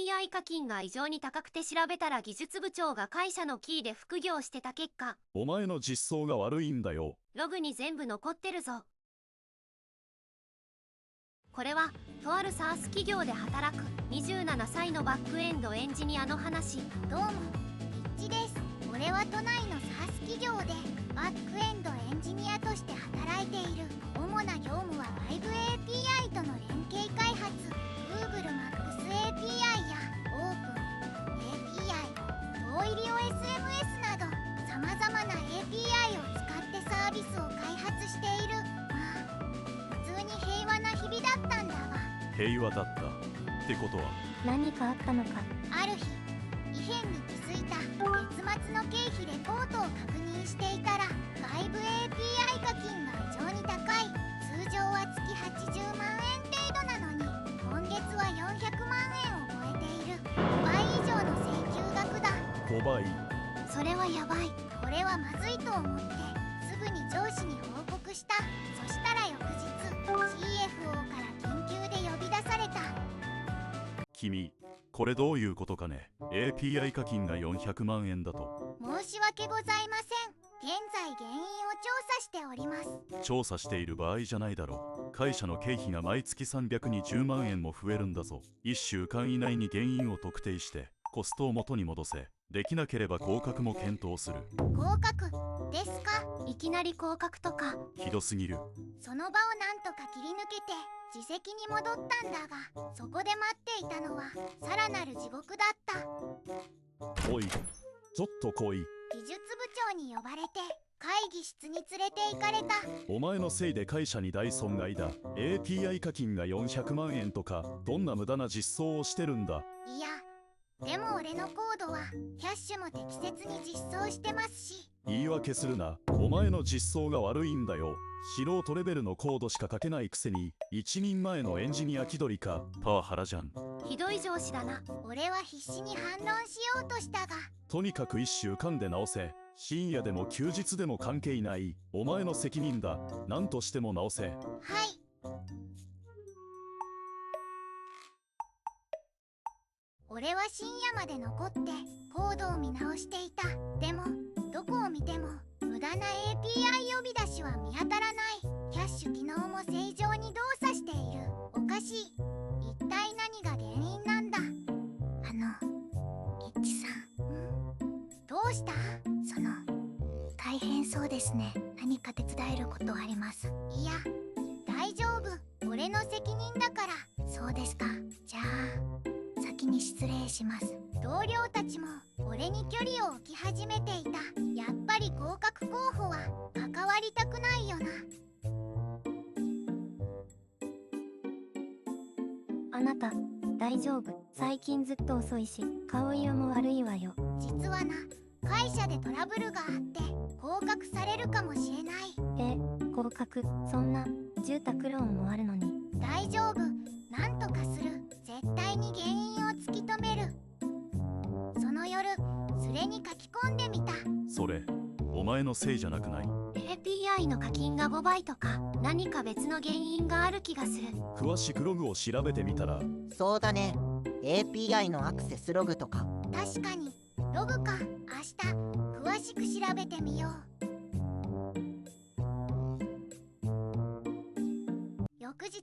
API 課金が異常に高くて調べたら技術部長が会社のキーで副業してた結果、お前の実装が悪いんだよ。ログに全部残ってるぞ。これはとある SaaS 企業で働く27歳のバックエンドエンジニアの話。どうも、リッチです。俺は都内の SaaS 企業でバックエンドエンジニアとして働いている。主な業務は WebAPI との連携開発、Google Maps API や OpenAPI、同入り OSMS などさまざまな API を使ってサービスを開発している。まあ普通に平和な日々だったんだが、平和だったってことは何かあったのか。ある日異変に気づいた。月末の経費レポートを確認していたら、外部 API 課金が異常に高い。通常は月80万円程度なのに、今月は400万円を超えている。5倍以上の請求額だ。5倍。それはやばい。これはまずいと思ってすぐに上司に報告した。そしたら翌日 CFO から緊急で呼び出された。君、これどういうことかね。 API 課金が400万円だと。申し訳ございません。現在原因を調査しております。調査している場合じゃないだろう。会社の経費が毎月320万円も増えるんだぞ。1週間以内に原因を特定してコストを元に戻せ。できなければ降格も検討する。合格ですか？いきなり降格とか。ひどすぎる。その場をなんとか切り抜けて自席に戻ったんだが、そこで待っていたのはさらなる地獄だった。おい、ちょっと来い。技術部長に呼ばれて会議室に連れて行かれた。お前のせいで会社に大損害だ。 API 課金が400万円とか、どんな無駄な実装をしてるんだ。いやでも俺のコードはキャッシュも適切に実装してますし。言い訳するな。お前の実装が悪いんだよ。素人レベルのコードしか書けないくせに一人前のエンジニア気取りか。パワハラじゃん。ひどい上司だな。俺は必死に反論しようとしたが、とにかく1週間で直せ。深夜でも休日でも関係ない。お前の責任だ。何としても直せ。はい。俺は深夜まで残ってコードを見直していた。でもどこを見ても無駄な API 呼び出しは見当たらない。キャッシュ機能も正常に動作している。おかしい。一体何が原因なんだ。イッチさん。どうした？大変そうですね。何か手伝えることあります？いや大丈夫。俺の責任だから。そうですか。じゃあ先に失礼します。同僚たちも俺に距離を置き始めていた。やっぱり合格候補は関わりたくないよな。あなた大丈夫？最近ずっと遅いし顔色も悪いわよ。実はな、会社でトラブルがあって降格されるかもしれない。降格？そんな住宅ローンもあるのに。大丈夫。なんとかする。絶対に原因を突き止める。その夜スレに書き込んでみた。それお前のせいじゃなくない？ API の課金が5倍とか、何か別の原因がある気がする。詳しくログを調べてみたら。そうだね。API のアクセスログとか。確かにログか。明日詳しく調べてみよう。翌日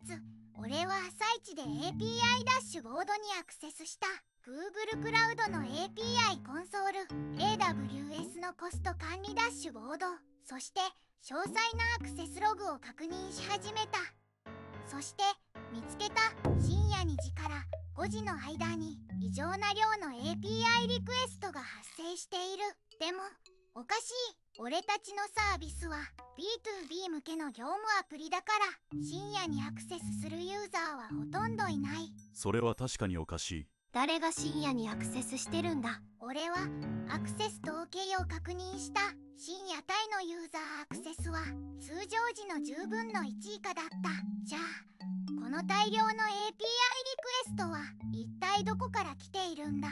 俺は朝一で API ダッシュボードにアクセスした。 Google クラウドの API コンソール、 AWS のコスト管理ダッシュボード、そして詳細なアクセスログを確認し始めた。そして見つけた。深夜2時から5時の間に異常な量の API リクエストが発生している。でもおかしい。俺たちのサービスは B2B 向けの業務アプリだから、深夜にアクセスするユーザーはほとんどいない。それは確かにおかしい。誰が深夜にアクセスしてるんだ。俺はアクセス統計を確認した。深夜帯のユーザーアクセスは通常時の10分の1以下だった。じゃあこの大量の API リクエストは一体どこから来ているんだ。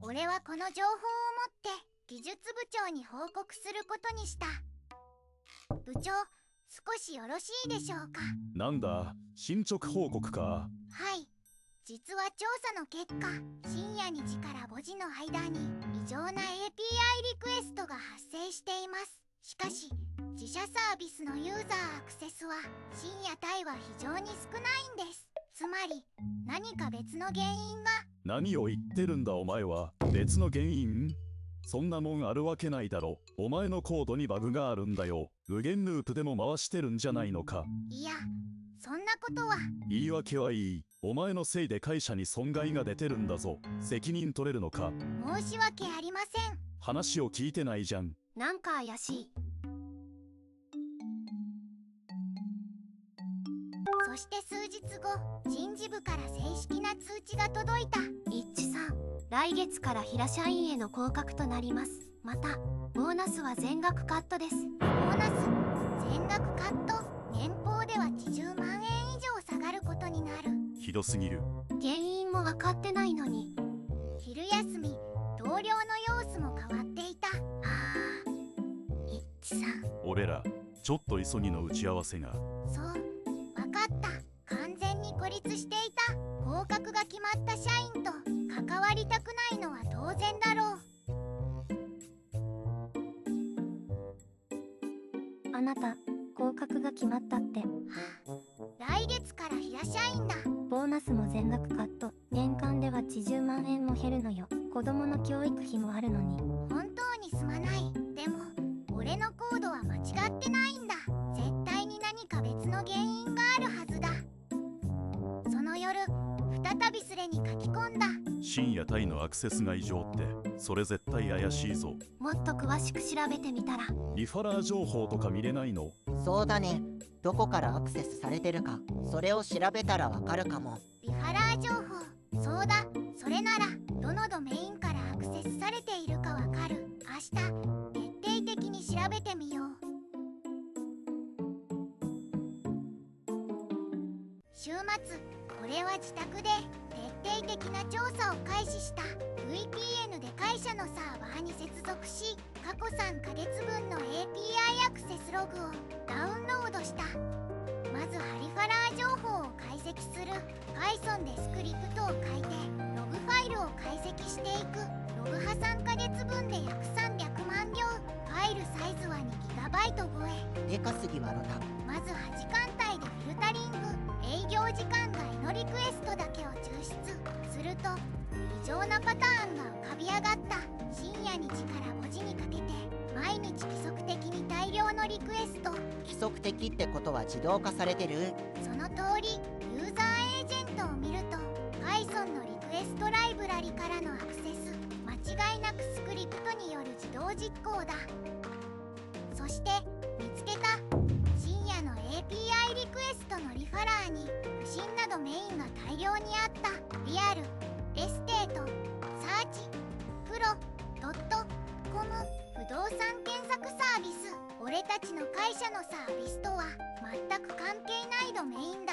俺はこの情報を持って技術部長に報告することにした。部長、少しよろしいでしょうか。なんだ、進捗報告か。はい、実は調査の結果、深夜2時から5時の間に異常な API リクエストが発生しています。しかし自社サービスのユーザーアクセスは深夜帯は非常に少ないんです。つまり何か別の原因が。何を言ってるんだお前は。別の原因？そんなもんあるわけないだろ。お前のコードにバグがあるんだよ。無限ループでも回してるんじゃないのか。いや、そんなことは。言い訳はいい。お前のせいで会社に損害が出てるんだぞ。責任取れるのか。申し訳ありません。話を聞いてないじゃん。なんか怪しい。そして数日後、人事部から正式な通知が届いた。一致さん、来月から平社員への降格となります。またボーナスは全額カットです。ボーナス全額カット。年俸では10万円以上下がることになる。ひどすぎる。原因も分かってないのに。昼休み、同僚の様子も変わっていた。一致さん、俺らちょっと急ぎの打ち合わせが。そう、分かった。完全に孤立していた。降格が決まった社員と関わりたくないのは当然だろう。あなた、降格が決まったって。来月から平社員だ。ボーナスも全額カット。年間では10万円も減るのよ。子供の教育費もあるのに。本当にすまない。でも俺のコードは間違ってないんだ。絶対に何か別の原因があるはずだ。その夜、再びスレに書き込んだ。深夜帯のアクセスが異常ってそれ絶対怪しいぞ。もっと詳しく調べてみたら。リファラー情報とか見れないの？そうだね。どこからアクセスされてるか、それを調べたらわかるかも。リファラー情報。そうだ、それならどのドメインからアクセスされているかわかる。明日徹底的に調べてみよう。週末、俺は自宅で徹底的な調査を開始した。 VPN で会社のサーバーに接続し、過去3ヶ月分の API アクセスログをダウンロードした。まずハリファラー情報を解析する。 Python でスクリプトを書いてログファイルを解析していく。ログ派3ヶ月分で約300万行。ファイルサイズは 2GB 超え。でかすぎわろた。まず8時間帯でフィルタリング。営業時間外のリクエストだけを抽出すると異常なパターンが浮かび上がった。深夜2時から5時にかけて毎日規則的に大量のリクエスト。規則的ってことは自動化されてる？その通り。ユーザーエージェントを見ると Python のリクエストライブラリからのアクセス、間違いなくスクリプトによる自動実行だ。そして見つけた。深夜の API リクエストのリファラーに不審なドメインが大量にあった。リアル、エステート、サーチ、プロ、ドット、コム、不動産検索サービス。俺たちの会社のサービスとは全く関係ないドメインだ。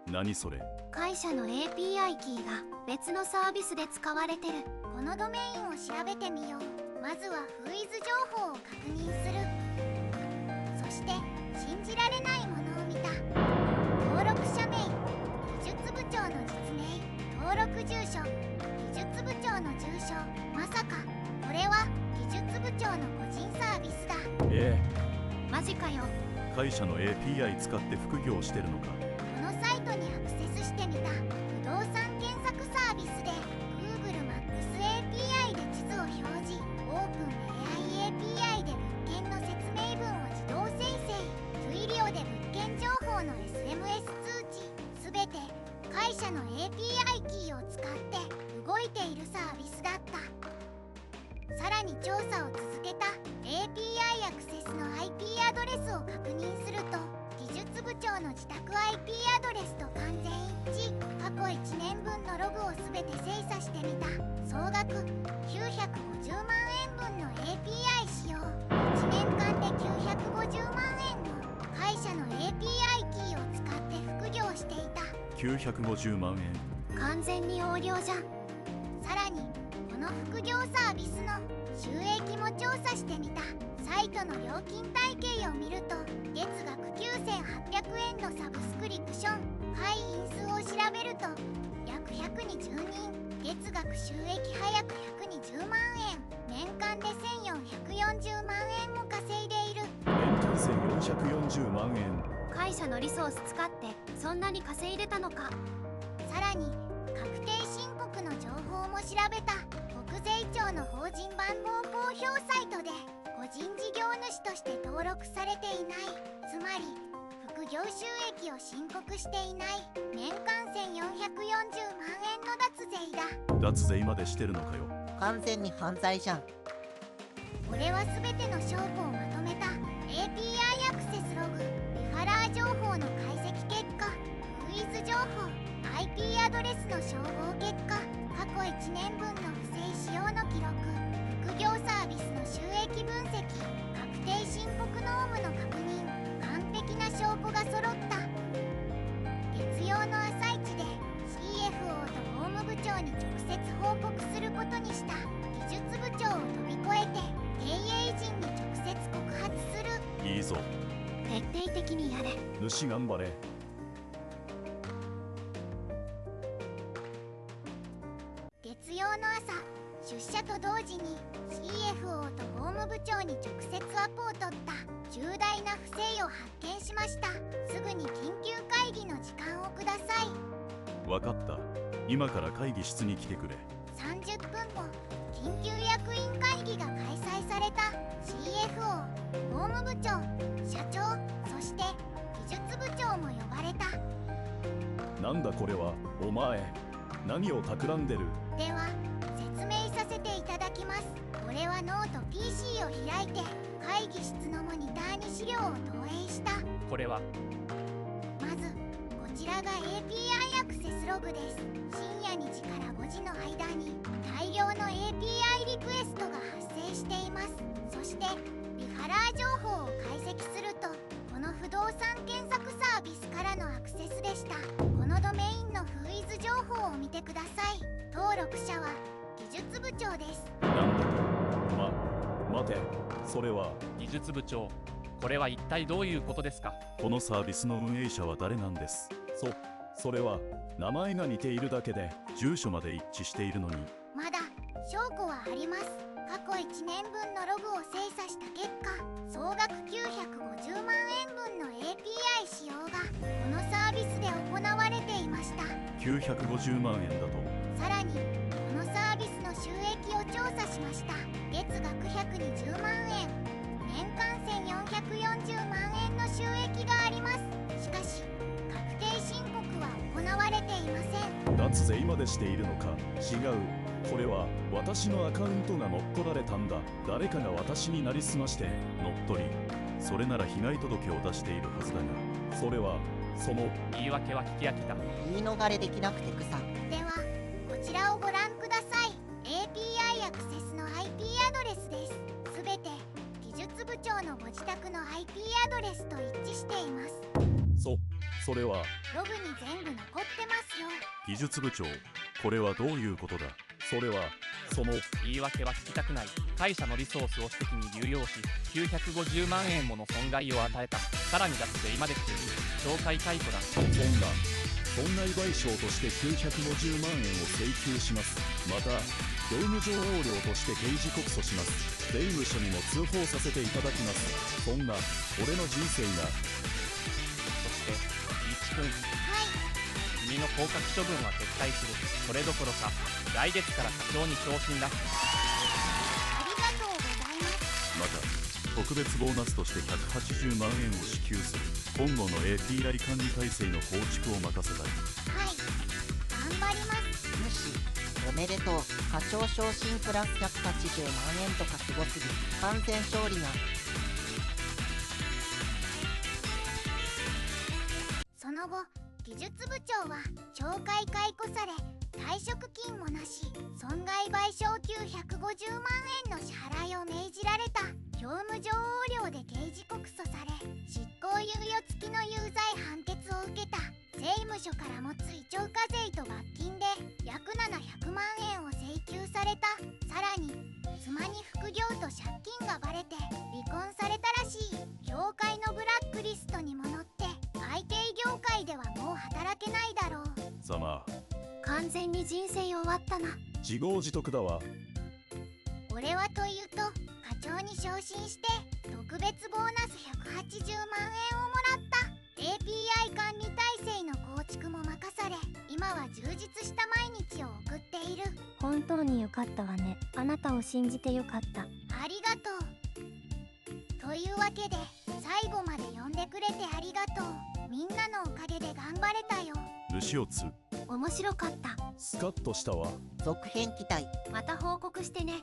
何それ？会社の API キーが別のサービスで使われてる。このドメインを調べてみよう。まずはフーイズ情報を確認する。そして信じられないものを見た。登録者名、技術部長の実名、登録住所、技術部長の住所。まさかこれは技術部長の個人サービスだ。マジかよ。会社の API 使って副業してるのか？このサイトにアクセスしてみた。不動産検索サービスで Google Maps API で地図を表示。OpenAI API で物件の説明文を自動生成。Twilio で物件情報の SMS 通知。すべて会社の API キーを使って動いているサービスだった。さらに調査を続けた。 API アクセスの IP アドレスを確認すると技術部長の自宅 IP アドレスと完全一致。過去1年分のログをすべて精査してみた。総額950万円分の API 使用。1年間で950万円の会社の API キーを使って副業していた。950万円。完全に横領じゃん。さらにこの副業サービスの収益も調査してみた。サイトの料金体系を見ると月額9800円のサブスクリプション。会員数を調べると100に10人、月額収益早く120万円、年間で1440万円も稼いでいる。年間1440万円。会社のリソース使ってそんなに稼いでたのか。さらに確定申告の情報も調べた。国税庁の法人番号公表サイトで個人事業主として登録されていない、つまり副業収益を申告していない、年間1440万円の脱税だ。脱税までしてるのかよ。完全に犯罪じゃん。これは全ての証拠をまとめた API アクセスログ、リファラー情報の解析結果、フーイズ情報、IP アドレスの照合結果、過去1年分の不正使用の記録、副業サービスの収益分析、確定申告ノームの確認、完璧な証拠が揃った。月曜の朝一で CFO と法務部長に直接報告することにした。技術部長を飛び越えて経営陣に直接告発する。いいぞ。徹底的にやれ。主頑張れ。月曜の朝、出社と同時に CFO と法務部長に直接アポを取った。重大な不正を発見しました。すぐに緊急会議の時間をください。わかった。今から会議室に来てくれ。30分後、緊急役員会議が開催された。 CFO、法務部長、社長、そして技術部長も呼ばれた。なんだこれは。お前何を企んでる。では説明させていただきます。これはノート PC を開いて会議室のモニターに資料を投影した。これはまずこちらが API アクセスログです。深夜2時から5時の間に大量の API リクエストが発生しています。そしてリファラー情報を解析すると、この不動産検索サービスからのアクセスでした。このドメインのフーイズ情報を見てください。登録者は技術部長です。なんだと。待て。それは。技術部長、これは一体どういうことですか。このサービスの運営者は誰なんです。それは名前が似ているだけで住所まで一致しているのに。まだ証拠はあります。過去1年分のログを精査した結果、総額950万円分の API 使用がこのサービスで行われていました。950万円だと。さらにこのサービスの収益を調査しました。月額120万円、年間1440万円の収益があります。しかし確定申告は行われていません。脱税までしているのか。違う。これは私のアカウントが乗っ取られたんだ。誰かが私になりすまして乗っ取り、それなら被害届を出しているはずだが、それはその。言い訳は聞き飽きた。言い逃れできなくて草。ではこちらをご覧ください。 API アクセスの IP アドレスです。すべて技術部長のご自宅の IP アドレスと一致しています。それは。ログに全部残ってますよ。技術部長、これはどういうことだ。それはその。言い訳は聞きたくない。会社のリソースを私的に流用し950万円もの損害を与えた。さらに脱税までしている。懲戒解雇だ。損害賠償として950万円を請求します。また業務上横領として刑事告訴します。税務署にも通報させていただきます。そんな俺の人生が。そして一君、はい、君の降格処分は撤回する。それどころか来月から課長に昇進だ。ありがとうございます。また特別ボーナスとして180万円を支給する。今後の API 管理体制の構築を任せたい。はい、頑張ります。無視。おめでとう。課長昇進プラス180万円とかすごすぎ。完全勝利な。その後技術部長は懲戒解雇され、退職金もなし、損害賠償金150万円の支払いを命じられた。業務上横領で刑事告訴され、執行猶予付きの有罪判決を受けた。税務署からも追徴課税と罰金で約700万円を請求された。さらに妻に副業と借金がバレて離婚されたらしい。業界のブラックリストにも載って、IT業界ではもう働けないだろう。ざまあ。完全に人生終わったな。自業自得だわ。俺はというと課長に昇進して特別ボーナス180万円をもらった。 API 管理体制の構築も任され、今は充実した毎日を送っている。本当によかったわね。あなたを信じてよかった。ありがとう。というわけで最後まで呼んでくれてありがとう。みんなのおかげで頑張れたよ。ルシオツ。面白かった。スカッとしたわ。続編期待。また報告してね。